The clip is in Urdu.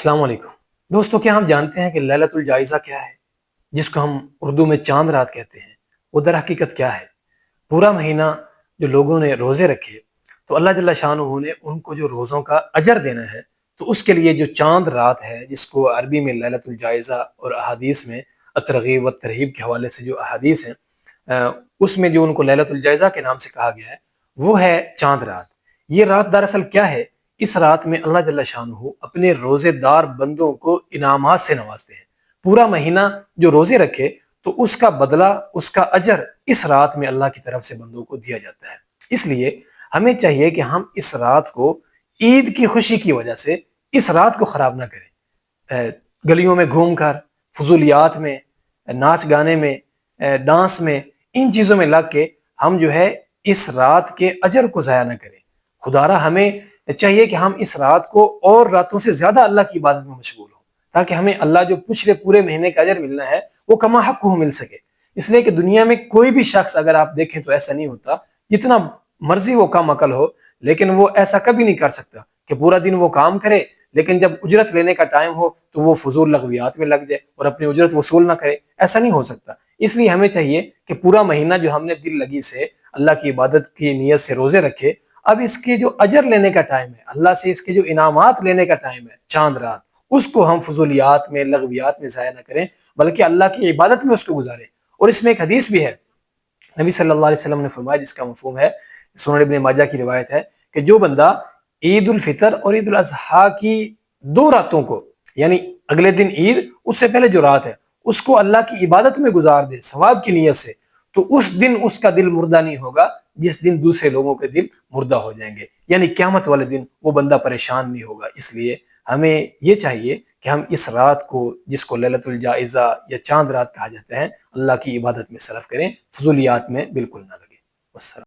السلام علیکم دوستوں، کیا ہم جانتے ہیں کہ لیلۃ الجائزہ کیا ہے، جس کو ہم اردو میں چاند رات کہتے ہیں؟ وہ در حقیقت کیا ہے؟ پورا مہینہ جو لوگوں نے روزے رکھے تو اللہ جل شانہ نے ان کو جو روزوں کا اجر دینا ہے، تو اس کے لیے جو چاند رات ہے، جس کو عربی میں لیلۃ الجائزہ اور احادیث میں الترغیب و ترہیب کے حوالے سے جو احادیث ہیں اس میں جو ان کو لیلۃ الجائزہ کے نام سے کہا گیا ہے وہ ہے چاند رات۔ یہ رات دراصل کیا ہے؟ اس رات میں اللہ جل شانہ اپنے روزے دار بندوں کو انعامات سے نوازتے ہیں۔ پورا مہینہ جو روزے رکھے تو اس کا بدلہ، اس کا اجر اس رات میں اللہ کی طرف سے بندوں کو دیا جاتا ہے۔ اس لیے ہمیں چاہیے کہ ہم اس رات کو عید کی خوشی کی وجہ سے اس رات کو خراب نہ کریں، گلیوں میں گھوم کر، فضولیات میں، ناچ گانے میں، ڈانس میں، ان چیزوں میں لگ کے ہم جو ہے اس رات کے اجر کو ضائع نہ کریں۔ خدارا ہمیں چاہیے کہ ہم اس رات کو اور راتوں سے زیادہ اللہ کی عبادت میں مشغول ہوں، تاکہ ہمیں اللہ جو پچھلے پورے مہینے کا اجر ملنا ہے وہ کما حق ہو مل سکے۔ اس لیے کہ دنیا میں کوئی بھی شخص اگر آپ دیکھیں تو ایسا نہیں ہوتا، جتنا مرضی وہ کم عقل ہو لیکن وہ ایسا کبھی نہیں کر سکتا کہ پورا دن وہ کام کرے لیکن جب اجرت لینے کا ٹائم ہو تو وہ فضول لغویات میں لگ جائے اور اپنی اجرت وصول نہ کرے۔ ایسا نہیں ہو سکتا۔ اس لیے ہمیں چاہیے کہ پورا مہینہ جو ہم نے دل لگی سے اللہ کی عبادت کی نیت سے روزے رکھے، اب اس کے جو اجر لینے کا ٹائم ہے، اللہ سے اس کے جو انعامات لینے کا ٹائم ہے چاند رات، اس کو ہم فضولیات میں، لغویات میں ضائع نہ کریں بلکہ اللہ کی عبادت میں اس کو گزاریں۔ اور اس میں ایک حدیث بھی ہے، نبی صلی اللہ علیہ وسلم نے فرمایا، جس کا مفہوم ہے، سنن ابن ماجہ کی روایت ہے، کہ جو بندہ عید الفطر اور عید الاضحیٰ کی دو راتوں کو، یعنی اگلے دن عید، اس سے پہلے جو رات ہے، اس کو اللہ کی عبادت میں گزار دے ثواب کی نیت سے، تو اس دن اس کا دل مردہ نہیں ہوگا جس دن دوسرے لوگوں کے دل مردہ ہو جائیں گے، یعنی قیامت والے دن وہ بندہ پریشان نہیں ہوگا۔ اس لیے ہمیں یہ چاہیے کہ ہم اس رات کو، جس کو لیلۃ الجائزہ یا چاند رات کہا جاتا ہے، اللہ کی عبادت میں صرف کریں، فضولیات میں بالکل نہ لگے۔ والسلام۔